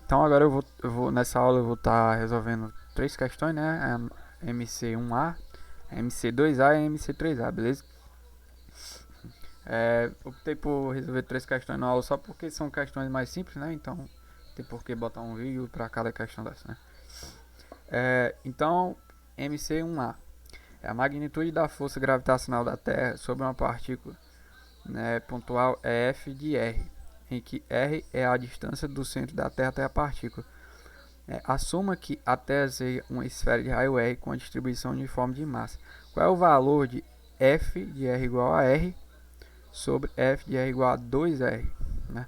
Então agora nessa aula eu vou estar resolvendo três questões, né? MC1A, MC2A e MC3A, beleza? Optei por resolver três questões na aula só porque são questões mais simples, né? Então tem por que botar um vídeo para cada questão dessa, né? Então, MC1A é a magnitude da força gravitacional da Terra sobre uma partícula, né, pontual é F de R, em que R é a distância do centro da Terra até a partícula. Assuma que a Terra seja uma esfera de raio R com a distribuição uniforme de massa. Qual é o valor de F de R igual a R sobre F de R igual a 2R? Né?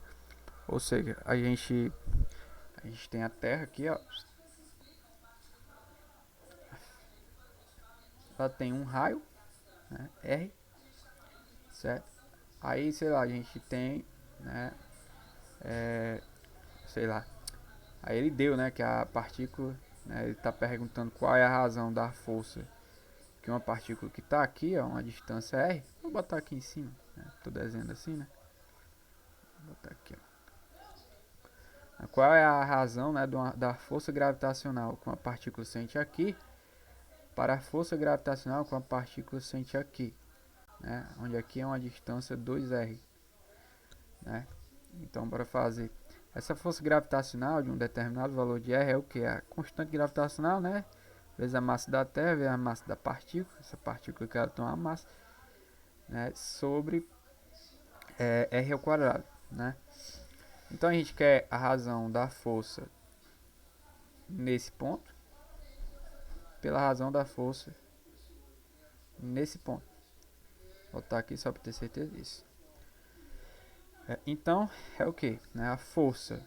Ou seja, a gente tem a Terra aqui, ó, ela tem um raio, né, R, certo? Aí, sei lá, a gente tem, né, sei lá, aí ele deu, né, que a partícula, né, ele está perguntando qual é a razão da força que uma partícula que está aqui, ó, uma distância r, vou botar aqui em cima, né, tô desenhando assim, né, vou botar aqui, ó. Qual é a razão, né, da força gravitacional que uma partícula sente aqui para a força gravitacional que uma partícula sente aqui, né, onde aqui é uma distância 2r, né? Então, bora fazer. Essa força gravitacional de um determinado valor de R é o que? A constante gravitacional, né? Vezes a massa da Terra, vezes a massa da partícula. Essa partícula que ela tem uma massa, né? Sobre R ao quadrado, né? Então a gente quer a razão da força nesse ponto, pela razão da força nesse ponto. Vou botar aqui só para ter certeza disso. Então é o que? Né? A força,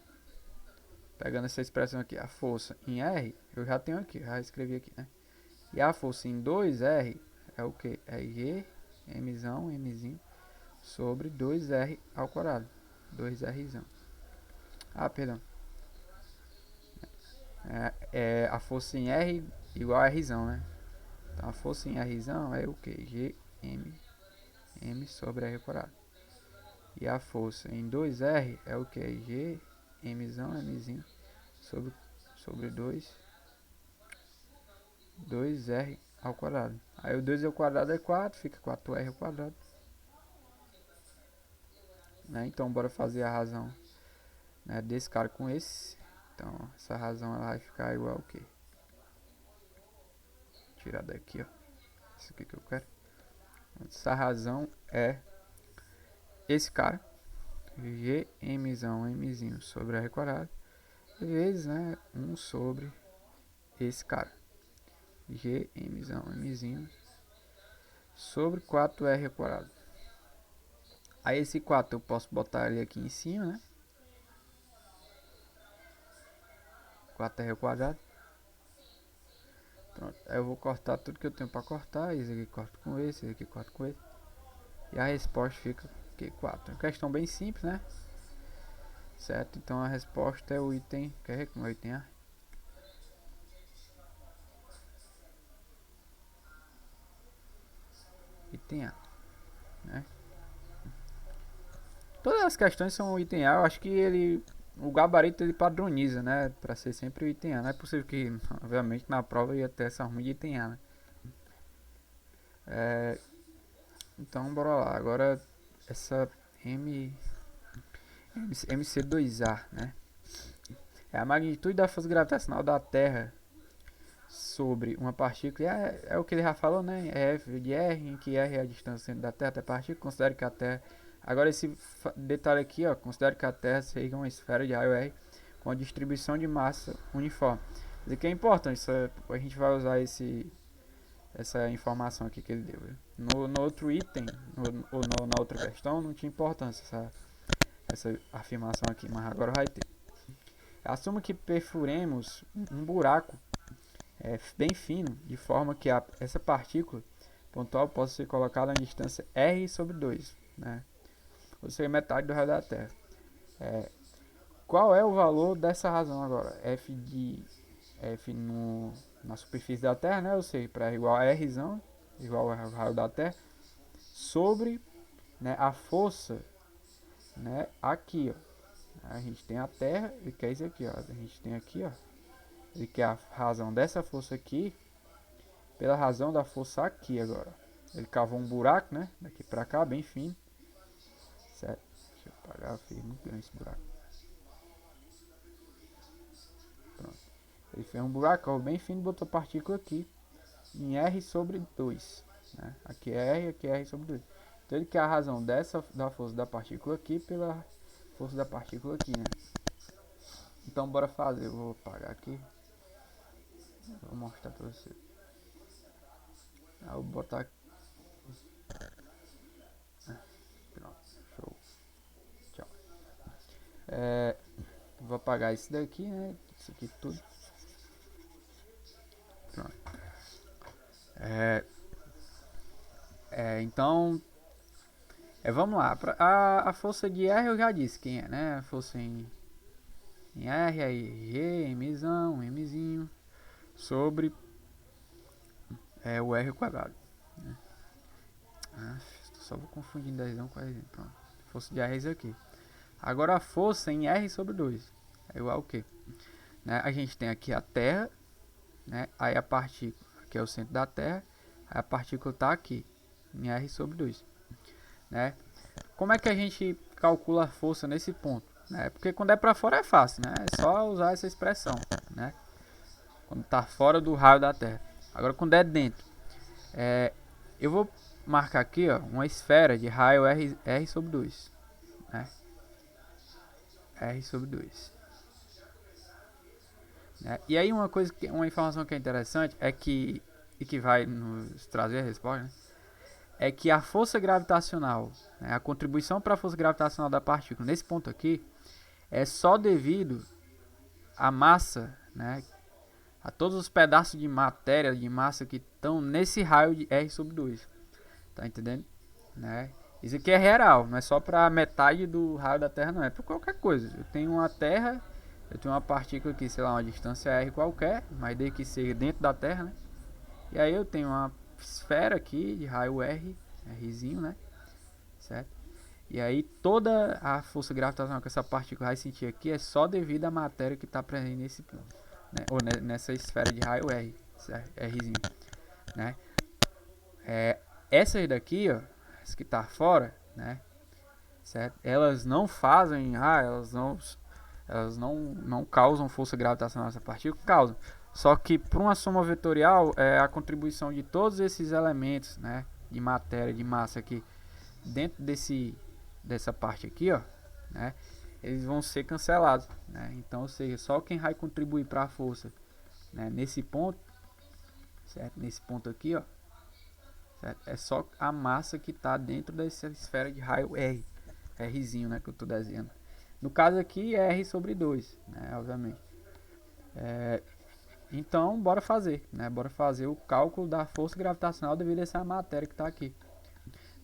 pegando essa expressão aqui, a força em R, eu já tenho aqui, já escrevi aqui, né? E a força em 2R é o que? É G, Mzão, Mzinho, sobre 2R ao quadrado. 2Rzão. Ah, perdão. A força em R igual a Rzão, né? Então a força em Rzão é o que? G, M sobre R ao quadrado. E a força em 2R é o que? G, Mzão, Mzinho, sobre 2R ao quadrado. Aí o 2 ao quadrado é 4, fica 4R ao quadrado. Né? Então bora fazer a razão, né, desse cara com esse. Então essa razão ela vai ficar igual ao que? Tirar daqui, ó. Isso aqui que eu quero. Essa razão é esse cara, Gmzão, Mzinho sobre R quadrado, vezes, né, 1 sobre esse cara, Gmzão, Mzinho sobre 4R quadrado. Aí esse 4 eu posso botar ele aqui em cima, né? 4R quadrado. Pronto, aí eu vou cortar tudo que eu tenho para cortar. Esse aqui corto com esse aqui corto com esse. E a resposta fica que 4. Questão bem simples, né? Certo? Então a resposta é o item. Quer ver como é o item A? Item A, né? Todas as questões são o item A. Eu acho que o gabarito ele padroniza, né? Para ser sempre o item A. Não é possível que, obviamente, na prova ia ter essa ruim de item A, né? Então, bora lá. Agora, essa MC2A, né? É a magnitude da força gravitacional da Terra sobre uma partícula. É o que ele já falou, né? É F de R, em que R é a distância da Terra até a partícula. Considere que a Terra. Agora, esse detalhe aqui, ó. Considere que a Terra seja uma esfera de raio R com a distribuição de massa uniforme. Isso aqui é importante. A gente vai usar essa informação aqui que ele deu. No outro item, na outra questão, não tinha importância essa afirmação aqui, mas agora vai ter. Assuma que perfuremos um buraco bem fino, de forma que essa partícula pontual possa ser colocada na distância r sobre 2, né? Ou seja, metade do raio da Terra. Qual é o valor dessa razão agora? F na superfície da Terra, né? Ou seja, para R igual a R, igual ao raio da Terra, sobre, né, a força, né, aqui, ó, A gente tem a Terra, ele quer isso aqui, ó. A gente tem aqui, ó. Ele quer a razão dessa força aqui pela razão da força aqui agora. Ele cavou um buraco, né? Daqui pra cá, bem fino. Certo? Deixa eu apagar, fez muito grande esse buraco. Pronto. Ele fez um buraco bem fino e botou a partícula aqui em R sobre 2. Né? Aqui é R, aqui é R sobre 2. Então ele quer a razão da força da partícula aqui pela força da partícula aqui, né? Então bora fazer. Eu vou apagar aqui. Vou mostrar pra você. Aí eu vou botar aqui. Pronto, show. Tchau. Vou apagar esse daqui, né? Isso aqui tudo. Pronto. Então, vamos lá. A força de R eu já disse quem é, né? A força em R, aí G, Mzinho, sobre o R quadrado. Né? Só vou confundir 10 com 10. Pronto. Força de R é isso aqui. Agora a força em R sobre 2 é igual ao quê? Né? A gente tem aqui a Terra, né? Aí a partícula, que é o centro da Terra, aí a partícula está aqui, em R sobre 2. Né? Como é que a gente calcula a força nesse ponto? Né? Porque quando é para fora é fácil, né? É só usar essa expressão, né? Quando está fora do raio da Terra. Agora quando é dentro, eu vou marcar aqui, ó, uma esfera de raio R sobre 2. Né? R sobre 2. Né? E aí uma informação que é interessante é que, e que vai nos trazer a resposta, né? É que a força gravitacional, né, a contribuição para a força gravitacional da partícula nesse ponto aqui é só devido à massa, né, a todos os pedaços de matéria, de massa que estão nesse raio de R sobre 2. Tá entendendo? Né? Isso aqui é real, não é só para metade do raio da Terra, não. É para qualquer coisa. Eu tenho uma Terra, eu tenho uma partícula aqui, sei lá, uma distância R qualquer, mas desde que seja dentro da Terra, né? E aí eu tenho uma esfera aqui de raio R, Rzinho, né? Certo? E aí toda a força gravitacional que essa partícula vai sentir aqui é só devido à matéria que está presente nesse plano, né? Ou nessa esfera de raio R, certo? Rzinho, né? Essas daqui, ó, as que tá fora, né? Certo? Elas não fazem, elas não causam força gravitacional nessa partícula, causam. Só que para uma soma vetorial, a contribuição de todos esses elementos, né, de matéria, de massa aqui dentro dessa parte aqui, ó, né, eles vão ser cancelados, né? Então, ou seja, só quem vai contribuir para a força, né, nesse ponto, certo? Nesse ponto aqui, ó, certo? É só a massa que está dentro dessa esfera de raio R, Rzinho, né, que eu estou desenhando. No caso aqui é R sobre 2, né, obviamente. Então, bora fazer, né? Bora fazer o cálculo da força gravitacional devido a essa matéria que está aqui.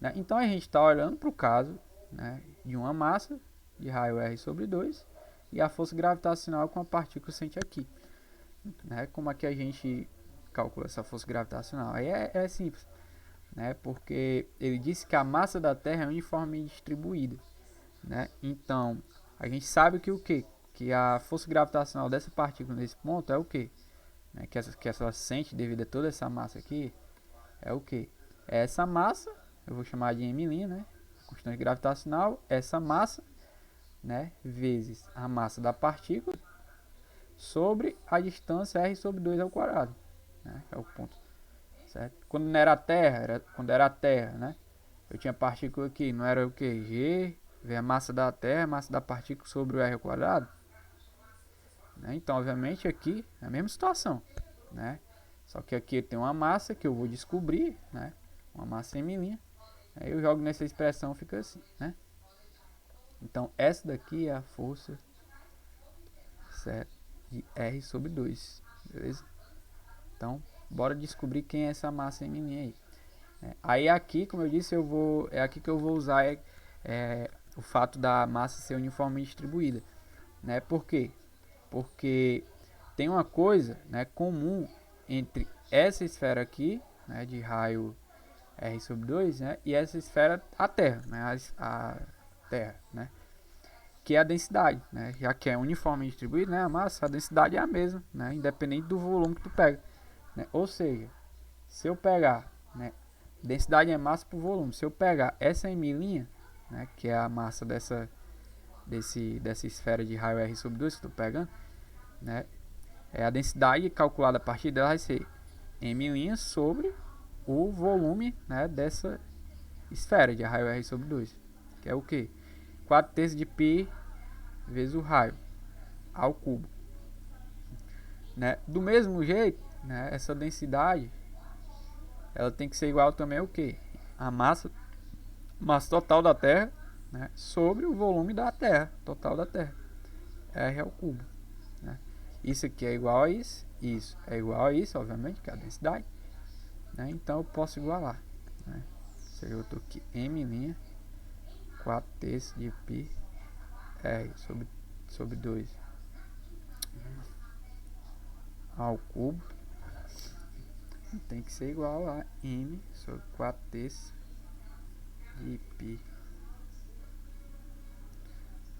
Né? Então, a gente está olhando para o caso, né, de uma massa de raio R sobre 2 e a força gravitacional com a partícula sente aqui. Né? Como é que a gente calcula essa força gravitacional? Aí é simples, né? Porque ele disse que a massa da Terra é uniformemente distribuída. Né? Então, a gente sabe que o quê? Que a força gravitacional dessa partícula nesse ponto é o quê? Né? Que ela sente devido a toda essa massa aqui é o quê? É essa massa, eu vou chamar de m', né? Constante gravitacional, essa massa, né? Vezes a massa da partícula sobre a distância r sobre 2 ao quadrado. Né? É o ponto. Certo? Quando não era a Terra, quando era a Terra, né? Eu tinha partícula aqui, não era o que? G, ver a massa da Terra, a massa da partícula sobre o r ao quadrado. Né? Então, obviamente, aqui é a mesma situação, né? Só que aqui tem uma massa que eu vou descobrir, né? Uma massa m'. Aí eu jogo nessa expressão, fica assim, né? Então, essa daqui é a força, certo, de R sobre 2, beleza? Então, bora descobrir quem é essa massa m' aí. Aí aqui, como eu disse, é aqui que eu vou usar o fato da massa ser uniformemente distribuída, né? Por quê? Porque tem uma coisa, né, comum entre essa esfera aqui, né, de raio R sobre 2, né, e essa esfera, a Terra, né, a Terra, né? que é a densidade, né? Já que é uniforme distribuído, né? A massa, a densidade é a mesma, né? Independente do volume que tu pega, né? Ou seja, se eu pegar, né? Densidade é massa por volume. Se eu pegar essa milinha, né? Que é a massa dessa esfera de raio R sobre 2 que eu estou pegando, né? É a densidade calculada a partir dela vai ser m' sobre o volume, né? Dessa esfera de raio R sobre 2, que é o que? 4 terços de π vezes o raio ao cubo, né? Do mesmo jeito, né? Essa densidade ela tem que ser igual também ao que? A massa total da Terra, né? Sobre o volume da Terra, total da Terra, R ao cubo, né? Isso aqui é igual a isso é igual a isso, obviamente, que é a densidade, né? Então eu posso igualar, né? Ou seja, eu estou aqui m' 4 terços de π R sobre 2 ao cubo tem que ser igual a m sobre 4 terços de π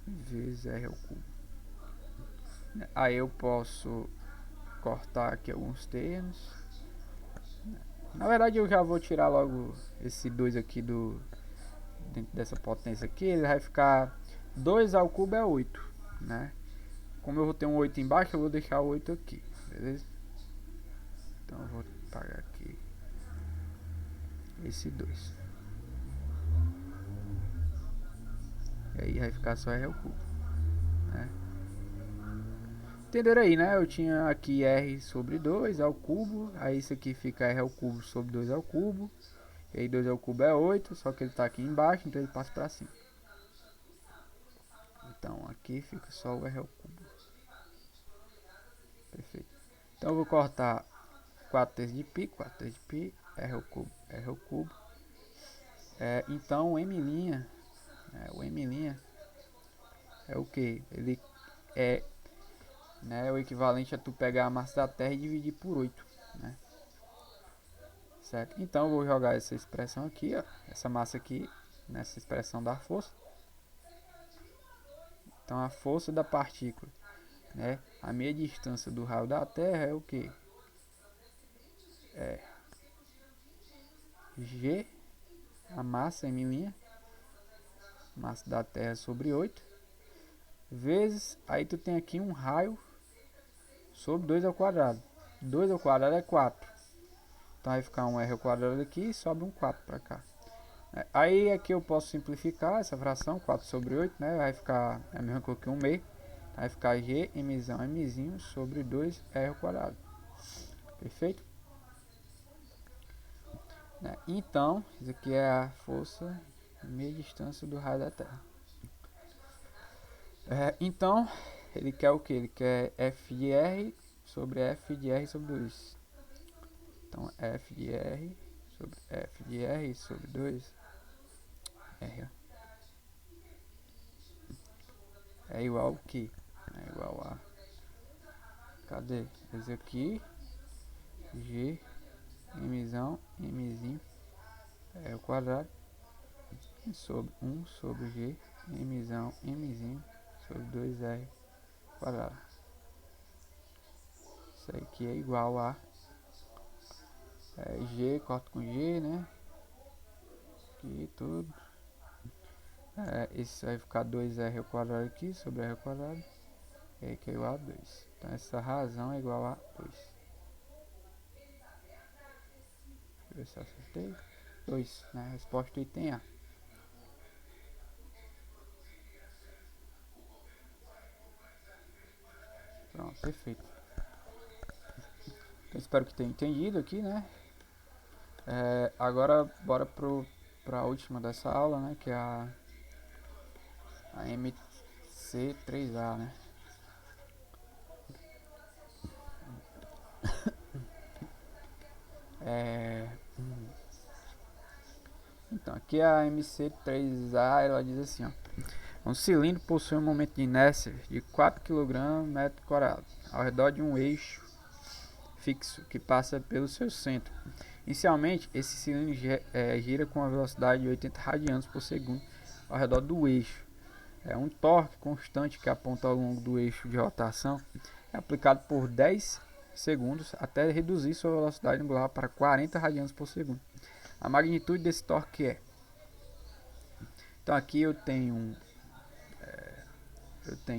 vezes R ao cubo. Aí eu posso cortar aqui alguns termos. Na verdade eu já vou tirar logo esse 2 aqui dentro dessa potência aqui. Ele vai ficar 2 ao cubo é 8, né? Como eu vou ter um 8 embaixo, eu vou deixar o 8 aqui, beleza? Então eu vou pagar aqui esse 2. E aí vai ficar só R ao cubo, né? Entenderam aí, né? Eu tinha aqui R sobre 2 ao cubo. Aí isso aqui fica R ao cubo sobre 2 ao cubo. E aí 2 ao cubo é 8, só que ele está aqui embaixo, então ele passa para cima. Então aqui fica só o R ao cubo. Perfeito. Então eu vou cortar 4 terços de π, 4 terços de π, R ao cubo, R ao cubo. Então o M', o M' é o que? Ele é, né, o equivalente a tu pegar a massa da Terra e dividir por 8, né? Certo? Então eu vou jogar essa expressão aqui, ó, essa massa aqui, nessa expressão da força. Então a força da partícula, né, a meia distância do raio da Terra é o que? É G, a massa M', massa da Terra sobre 8, vezes, aí tu tem aqui um raio sobre 2 ao quadrado. 2 ao quadrado é 4. Então vai ficar um R ao quadrado aqui e sobe um 4 para cá. Aí aqui eu posso simplificar essa fração, 4 sobre 8, né? Vai ficar a mesma coisa que um meio. Vai ficar G, Mzinho sobre 2R ao quadrado. Perfeito? Então, isso aqui é a força meia distância do raio da Terra. Então, ele quer o que? Ele quer F de R sobre F de R sobre 2. Então, F de R sobre F de R sobre 2 R é igual ao que? É igual a... Cadê? Esse aqui. G, Mzinho é o quadrado sobre 1 sobre G, Mzinho sobre 2R quadrado. Isso aqui é igual a G, corto com G, né? Aqui tudo. Esse vai ficar 2R ao quadrado aqui sobre R ao quadrado. E aí que é igual a 2. Então essa razão é igual a 2. Deixa eu ver se eu acertei. 2, né? A resposta do item A. Pronto, perfeito. Então, espero que tenha entendido aqui, né? Agora bora para a última dessa aula, né? Que é a MC3A, né? Então, aqui a MC3A, ela diz assim, ó. Um cilindro possui um momento de inércia de 4 kg/m² ao redor de um eixo fixo que passa pelo seu centro. Inicialmente, esse cilindro gira com a velocidade de 80 radianos por segundo ao redor do eixo. é um torque constante que aponta ao longo do eixo de rotação, é aplicado por 10 segundos até reduzir sua velocidade angular para 40 radianos por segundo. A magnitude desse torque é... Então aqui eu tenho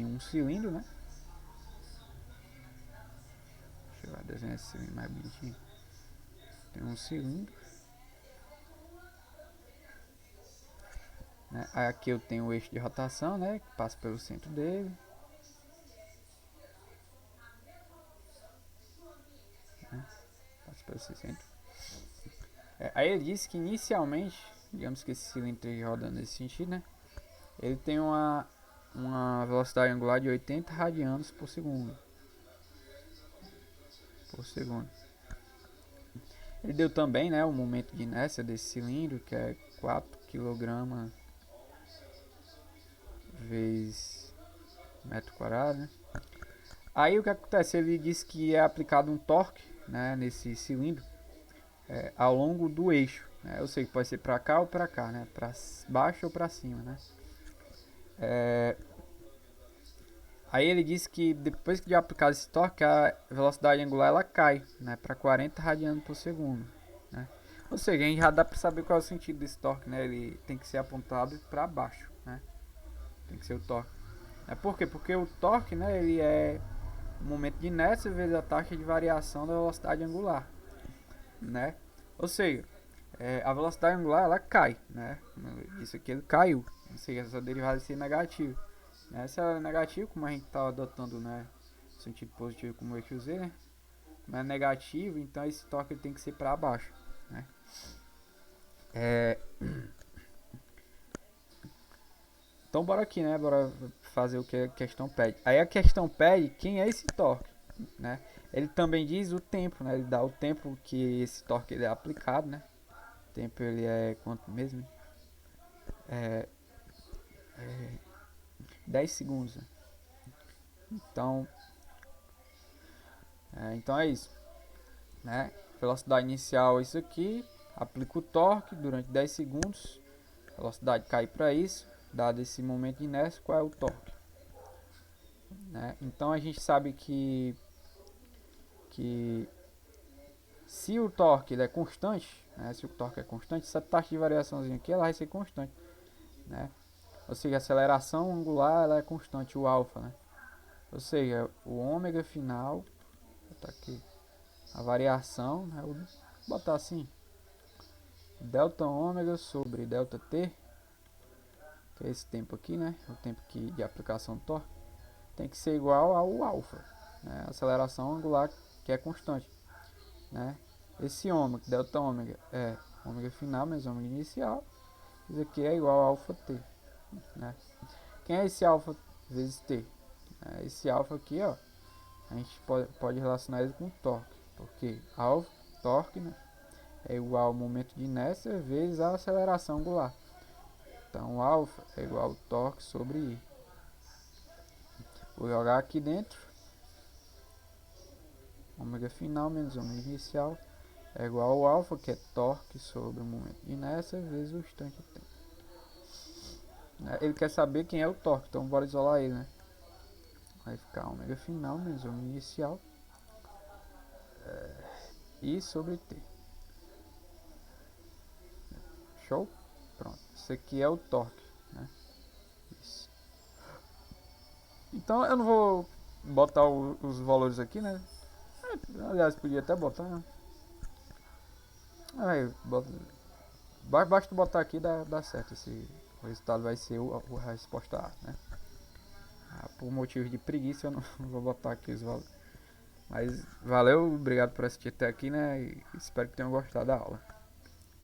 um cilindro, né? Deixa eu desenhar esse cilindro mais bonitinho. Tem um cilindro, né? Aí aqui eu tenho o eixo de rotação, né? Que passa pelo centro dele, né? Passa pelo centro. Aí ele disse que inicialmente, digamos que esse cilindro esteja rodando nesse sentido, né? Ele tem uma velocidade angular de 80 radianos por segundo. Ele deu também, né, o momento de inércia desse cilindro, que é 4 kg vezes metro quadrado, né? Aí o que acontece? Ele disse que é aplicado um torque, né, nesse cilindro ao longo do eixo, né? Eu sei que pode ser para cá ou para cá, né? Para baixo ou para cima, né? Aí ele disse que depois de aplicar esse torque, a velocidade angular ela cai, né, para 40 radianos por segundo, né? Ou seja, a gente já dá para saber qual é o sentido desse torque, né? Ele tem que ser apontado para baixo, né? Tem que ser o torque. Por quê? Porque o torque, né, ele é o momento de inércia vezes a taxa de variação da velocidade angular, né? Ou seja, a velocidade angular ela cai, né? Isso aqui ele caiu, ou seja, essa derivada ser negativa. Se ela é negativa, como a gente está adotando, né, sentido positivo como o eixo Z, né? Mas é negativo, então esse torque tem que ser para baixo, né? Então bora aqui, né? Bora fazer o que a questão pede. Aí a questão pede quem é esse torque, né? Ele também diz o tempo, né? Ele dá o tempo que esse torque ele é aplicado, né? O tempo ele é quanto mesmo? 10 segundos, né? Então é isso, né? Velocidade inicial é isso aqui, aplica o torque durante 10 segundos, velocidade cai para isso, dado esse momento de inércia, qual é o torque, né? Então a gente sabe que se o torque ele é constante, né? Se o torque é constante, essa taxa de variaçãozinha aqui ela vai ser constante, né? Ou seja, a aceleração angular ela é constante, o alfa, né? Ou seja, o ômega final, vou botar aqui, a variação, né? Vou botar assim, delta ômega sobre delta t, que é esse tempo aqui, né? O tempo de aplicação do torque, tem que ser igual ao alfa, né? A aceleração angular que é constante, né? Esse ômega, delta ômega, é ômega final menos ômega inicial. Isso aqui é igual a alfa t, né? Quem é esse alfa vezes t? Esse alfa aqui, ó, a gente pode relacionar ele com torque, porque alfa, torque, né, é igual ao momento de inércia vezes a aceleração angular. Então alfa é igual ao torque sobre I. Vou jogar aqui dentro. Ômega final menos ômega inicial é igual ao alfa, que é torque sobre o momento de inércia vezes o instante de tempo. Ele quer saber quem é o torque, então bora isolar ele, né? Vai ficar ômega final menos ômega inicial I sobre T. Show? Pronto. Isso aqui é o torque, né? Isso. Então eu não vou botar os valores aqui, né? Aliás, podia até botar, né? Aí, basta botar aqui dá certo. O resultado vai ser a resposta A, né? Por motivo de preguiça eu não vou botar aqui os valores. Mas valeu, obrigado por assistir até aqui, né? E espero que tenham gostado da aula.